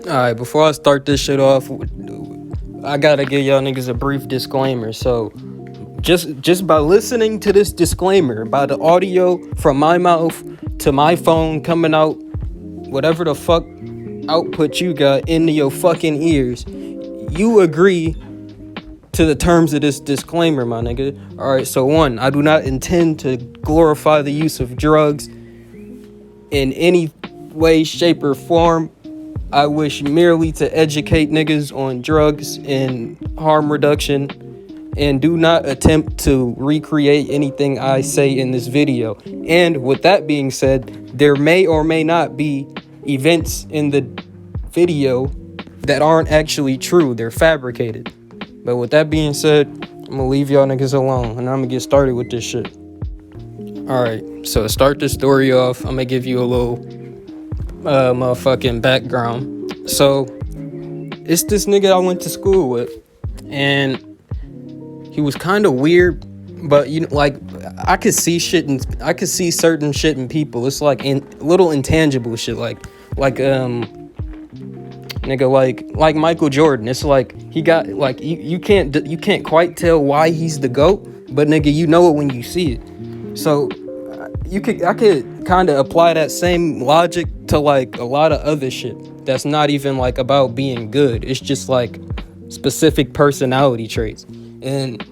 Alright, before I start this shit off, I gotta give y'all niggas a brief disclaimer. So, just by listening to this disclaimer, by the audio from my mouth to my phone coming out, whatever the fuck output you got into your fucking ears, you agree to the terms of this disclaimer, my nigga. Alright, so one, I do not intend to glorify the use of drugs in any way, shape, or form. I wish merely to educate niggas on drugs and harm reduction, and do not attempt to recreate anything I say in this video. And with that being said, there may or may not be events in the video that aren't actually true. They're fabricated. But with that being said, I'm gonna leave y'all niggas alone, and I'm gonna get started with this shit. Alright, so to start this story off, I'm gonna give you a little motherfucking background. So it's this nigga I went to school with, and he was kind of weird, but you know, like, I could see shit, and I could see certain shit in people. It's like little intangible shit, like nigga, like Michael Jordan. It's like he got, like, you can't quite tell why he's the GOAT, but nigga, you know it when you see it. So I could kind of apply that same logic to like a lot of other shit that's not even like about being good. It's just like specific personality traits. And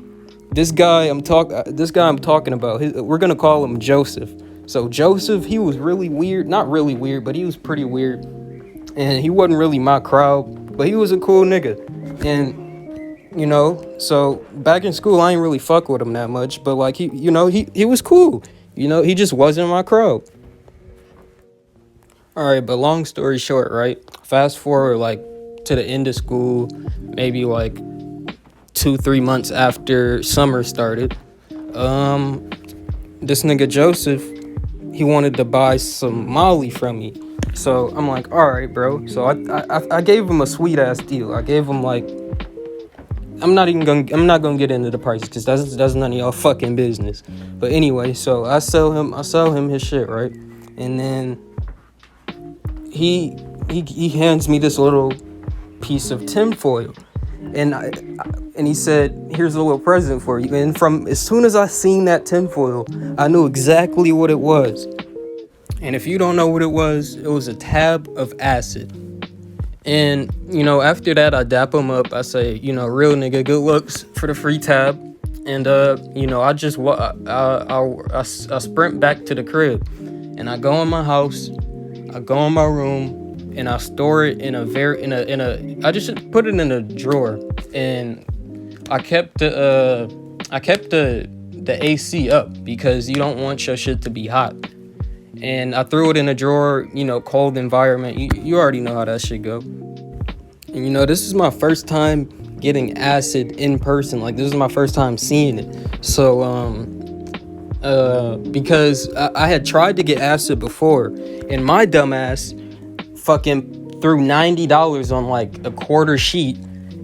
this guy I'm talking about, we're gonna call him Joseph. So Joseph, he was really weird. Not really weird, but he was pretty weird. And he wasn't really my crowd, but he was a cool nigga. And you know, so back in school, I ain't really fuck with him that much, but like he was cool. You know, he just wasn't my crowd. All right, but long story short, right? Fast forward like to the end of school, maybe like 2-3 months after summer started. This nigga Joseph, he wanted to buy some Molly from me. So I'm like, all right, bro. So I gave him a sweet ass deal. I gave him like, I'm not gonna get into the prices because that's none of y'all fucking business. But anyway, so I sell him his shit, right? And then he hands me this little piece of tinfoil, and he said, here's a little present for you. And from as soon as I seen that tinfoil, I knew exactly what it was. And if you don't know what it was a tab of acid. And, you know, after that, I dap him up. I say, you know, real nigga, good looks for the free tab. And, you know, I sprint back to the crib. And I go in my house, I go in my room, and I store it I just put it in a drawer. And I kept the AC up because you don't want your shit to be hot. And I threw it in a drawer, you know, cold environment. You already know how that shit go. And, you know, this is my first time getting acid in person. Like, this is my first time seeing it. So, because I had tried to get acid before, and my dumbass fucking threw $90 on, like, a quarter sheet,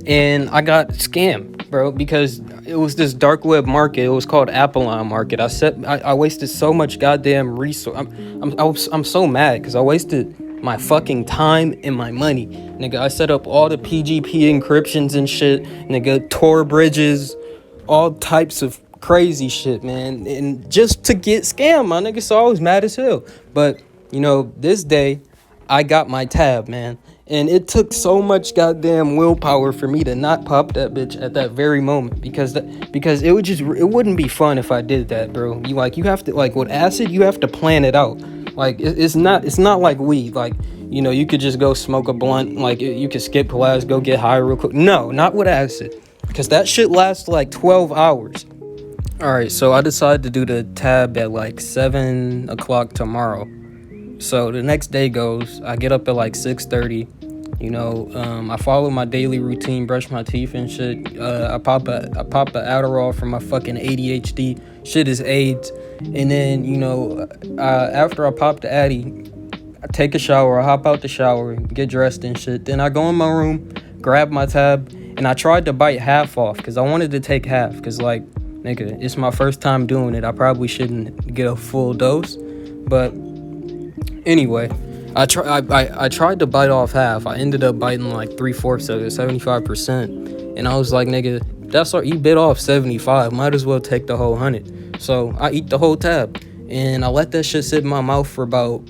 and I got scammed, bro, because it was this dark web market. It was called Apollon Market. I wasted so much goddamn resource. I'm so mad because I wasted my fucking time and my money. Nigga, I set up all the PGP encryptions and shit. Nigga, Tor bridges, all types of crazy shit, man. And just to get scammed, my nigga. So I was mad as hell. But, you know, this day, I got my tab, man. And it took so much goddamn willpower for me to not pop that bitch at that very moment, because it wouldn't be fun if I did that, bro. You have to, like, with acid, you have to plan it out. Like, it's not like weed. Like, you know, you could just go smoke a blunt. Like, you could skip class, go get high real quick. No, not with acid, because that shit lasts like 12 hours. All right, so I decided to do the tab at like 7 o'clock tomorrow. So the next day goes, I get up at like 6:30. You know, I follow my daily routine, brush my teeth and shit. I pop a Adderall for my fucking ADHD. Shit is AIDS. And then, you know, after I pop the Addy, I take a shower. I hop out the shower, get dressed and shit. Then I go in my room, grab my tab, and I tried to bite half off because I wanted to take half. Because, like, nigga, it's my first time doing it. I probably shouldn't get a full dose. But anyway, I tried to bite off half. I ended up biting like 3/4 of it, 75%. And I was like, nigga, that's all you bit off 75. Might as well take the whole 100. So I eat the whole tab. And I let that shit sit in my mouth for about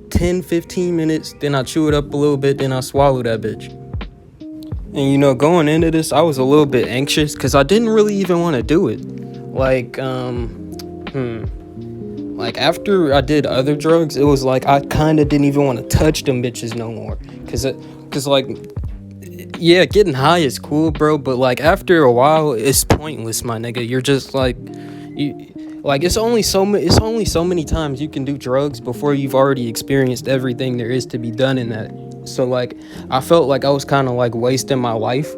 10-15 minutes. Then I chew it up a little bit. Then I swallow that bitch. And going into this, I was a little bit anxious because I didn't really even want to do it. Like after I did other drugs, it was like I kind of didn't even want to touch them bitches no more. Cause like, yeah, getting high is cool, bro. But like after a while, it's pointless, my nigga. You're just like, it's only so many times you can do drugs before you've already experienced everything there is to be done in that. So like, I felt like I was kind of like wasting my life,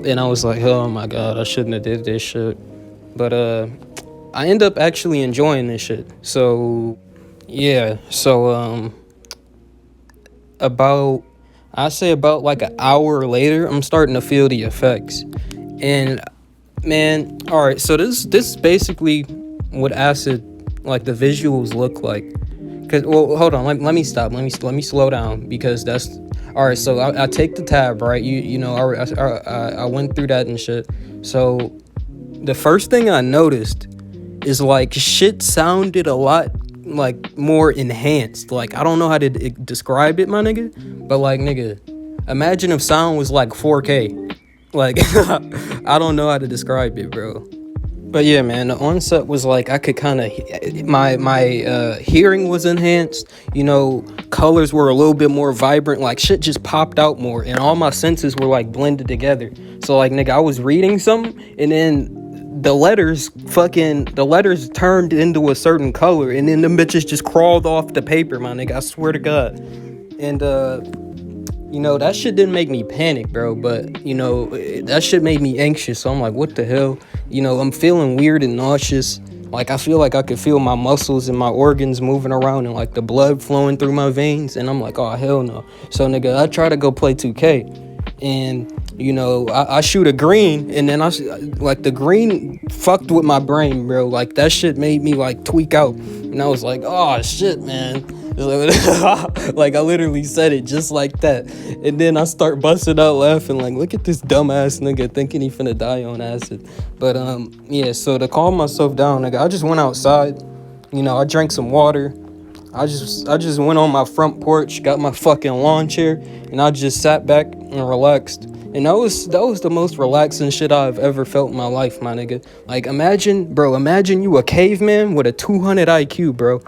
and I was like, oh my god, I shouldn't have did this shit. But I end up actually enjoying this shit. So yeah, about I say about like an hour later, I'm starting to feel the effects. And man, all right, so this is basically what acid, like the visuals look like. Cause well, hold on, let me stop. Let me slow down, because that's all right. So I take the tab, right? I went through that and shit. So the first thing I noticed is like shit sounded a lot like more enhanced. Like I don't know how to describe it, my nigga, but like nigga, imagine if sound was like 4K. Like I don't know how to describe it, bro. But yeah, man, the onset was like I could kind of my hearing was enhanced. Colors were a little bit more vibrant. Like shit just popped out more, and all my senses were like blended together. So like nigga, I was reading something, and then the letters turned into a certain color, and then the bitches just crawled off the paper, my nigga. I swear to God. And that shit didn't make me panic, bro, but that shit made me anxious. So I'm like, what the hell? I'm feeling weird and nauseous. Like I feel like I could feel my muscles and my organs moving around, and like the blood flowing through my veins, and I'm like, oh hell no. So nigga, I try to go play 2K, and I shoot a green, and then like the green fucked with my brain, bro. Like that shit made me like tweak out, and I was like, oh shit, man. Like I literally said it just like that, and then I start busting out laughing like, look at this dumbass nigga thinking he finna die on acid. But yeah, so to calm myself down, nigga, I just went outside. I drank some water. I just went on my front porch, got my fucking lawn chair, and I just sat back and relaxed. And that was the most relaxing shit I've ever felt in my life, my nigga. Like imagine you a caveman with a 200 IQ, bro.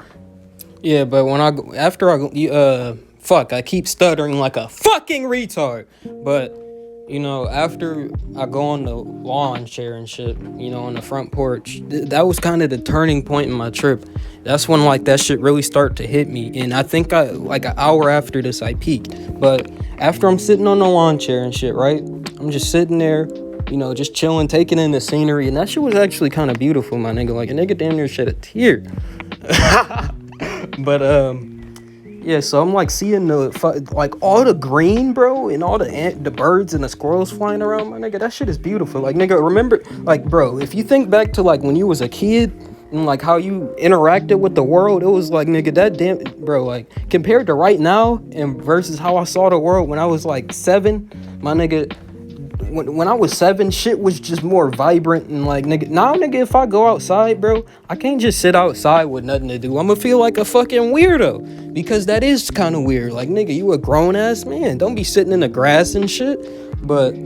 Yeah, but I keep stuttering like a fucking retard. But after I go on the lawn chair and shit, on the front porch, that was kind of the turning point in my trip. That's when like that shit really started to hit me. And I think like an hour after this I peaked. But after I'm sitting on the lawn chair and shit, right? I'm just sitting there, just chilling, taking in the scenery, and that shit was actually kind of beautiful, my nigga. Like a nigga damn near shed a tear. But yeah, so I'm like seeing like all the green, bro, and all the birds and the squirrels flying around, my nigga. That shit is beautiful. Like nigga, remember, like bro, if you think back to like when you was a kid and like how you interacted with the world, it was like nigga, that damn bro, like compared to right now and versus how I saw the world when I was like 7, my nigga. When I was 7, shit was just more vibrant and like nigga. Now nigga, if I go outside, bro, I can't just sit outside with nothing to do. I'ma feel like a fucking weirdo, because that is kind of weird. Like nigga, you a grown ass man. Don't be sitting in the grass and shit. But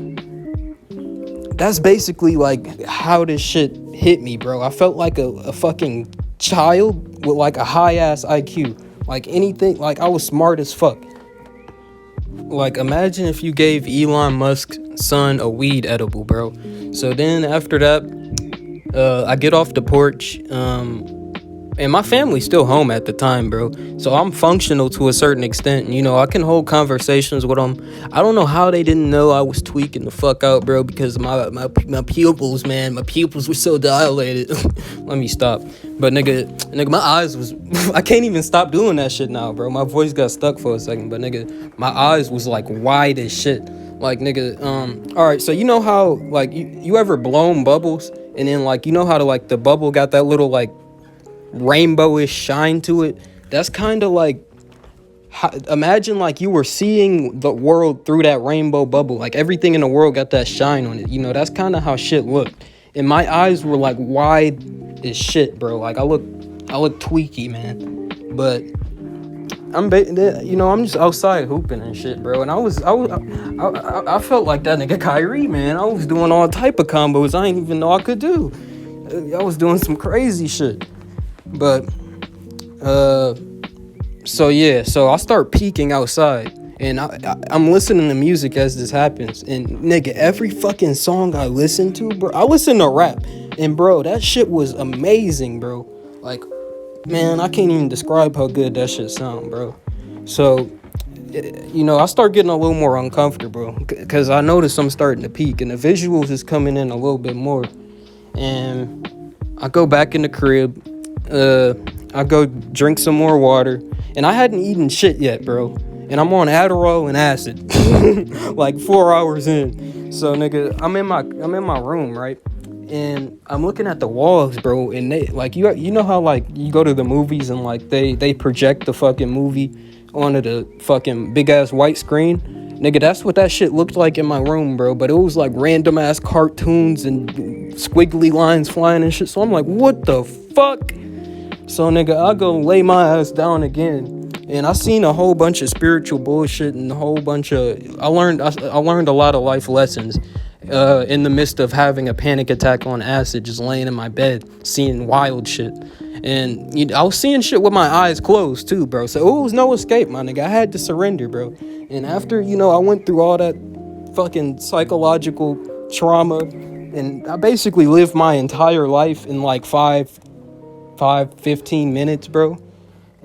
that's basically like how this shit hit me, bro. I felt like a fucking child with like a high ass IQ. Like anything, like I was smart as fuck. Like imagine if you gave Elon Musk's son a weed edible, bro. So then after that, I get off the porch, and my family's still home at the time, bro. So I'm functional to a certain extent. I can hold conversations with them. I don't know how they didn't know I was tweaking the fuck out, bro, because my pupils, man, my pupils were so dilated. Let me stop. But nigga, my eyes was, I can't even stop doing that shit now, bro. My voice got stuck for a second, but nigga, my eyes was like wide as shit. Like nigga, all right, so you know how like you ever blown bubbles, and then like how to like the bubble got that little like rainbowish shine to it? That's kind of like Imagine like you were seeing the world through that rainbow bubble. Like everything in the world got that shine on it. You know, that's kind of how shit looked. And my eyes were like wide as shit, bro. Like I look tweaky, man. But I'm just outside hooping and shit, bro. And I felt like that nigga Kyrie, man. I was doing all type of combos I didn't even know I could do. I was doing some crazy shit. But so I start peeking outside, and I'm listening to music as this happens, and nigga, every fucking song I listen to, bro, I listen to rap, and bro, that shit was amazing, bro. Like, man, I can't even describe how good that shit sound, bro. So, I start getting a little more uncomfortable, because I notice I'm starting to peak, and the visuals is coming in a little bit more, and I go back in the crib, I go drink some more water, and I hadn't eaten shit yet, bro. And I'm on Adderall and acid, like 4 hours in. So nigga, I'm in my room, right? And I'm looking at the walls, bro. And they like you know how like you go to the movies and like they project the fucking movie onto the fucking big ass white screen. Nigga, that's what that shit looked like in my room, bro. But it was like random ass cartoons and squiggly lines flying and shit. So I'm like, what the fuck? So nigga, I go lay my ass down again, and I seen a whole bunch of spiritual bullshit and a whole bunch of I learned a lot of life lessons in the midst of having a panic attack on acid, just laying in my bed seeing wild shit. And I was seeing shit with my eyes closed too, bro. So it was no escape, my nigga. I had to surrender, bro. And after I went through all that fucking psychological trauma, and I basically lived my entire life in like 15 minutes, bro.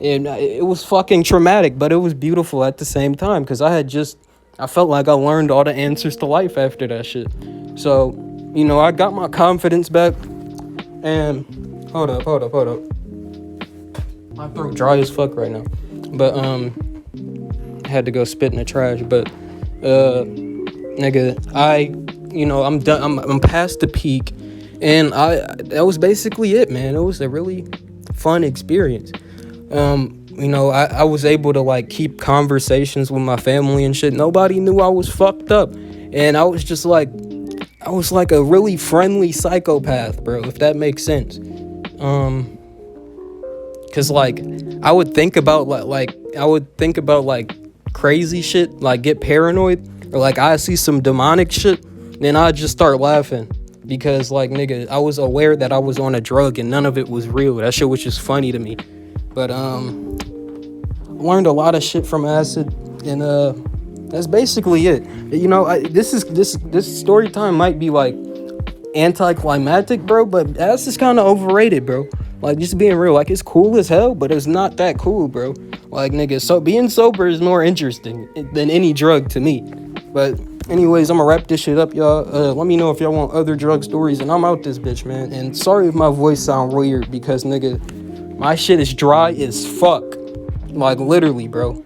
And it was fucking traumatic, but it was beautiful at the same time, because I felt like I learned all the answers to life after that shit. So, I got my confidence back. And hold up. My throat dry as fuck right now. But I had to go spit in the trash. But nigga, I'm done. I'm past the peak. And that was basically it, man. It was a really fun experience. I was able to like keep conversations with my family and shit. Nobody knew I was fucked up. And I was like a really friendly psychopath, bro, if that makes sense. Cause like I would think about like crazy shit, like get paranoid, or like I see some demonic shit, then I'd just start laughing. Because like nigga, I was aware that I was on a drug and none of it was real. That shit was just funny to me. But learned a lot of shit from acid, and that's basically it. This story time might be like anticlimactic, bro, but acid's kind of overrated, bro. Like, just being real, like, it's cool as hell, but it's not that cool, bro. Like, nigga, so being sober is more interesting than any drug to me. But anyways, I'm gonna wrap this shit up, y'all. Let me know if y'all want other drug stories, and I'm out this bitch, man. And sorry if my voice sound weird, because nigga, my shit is dry as fuck. Like, literally, bro.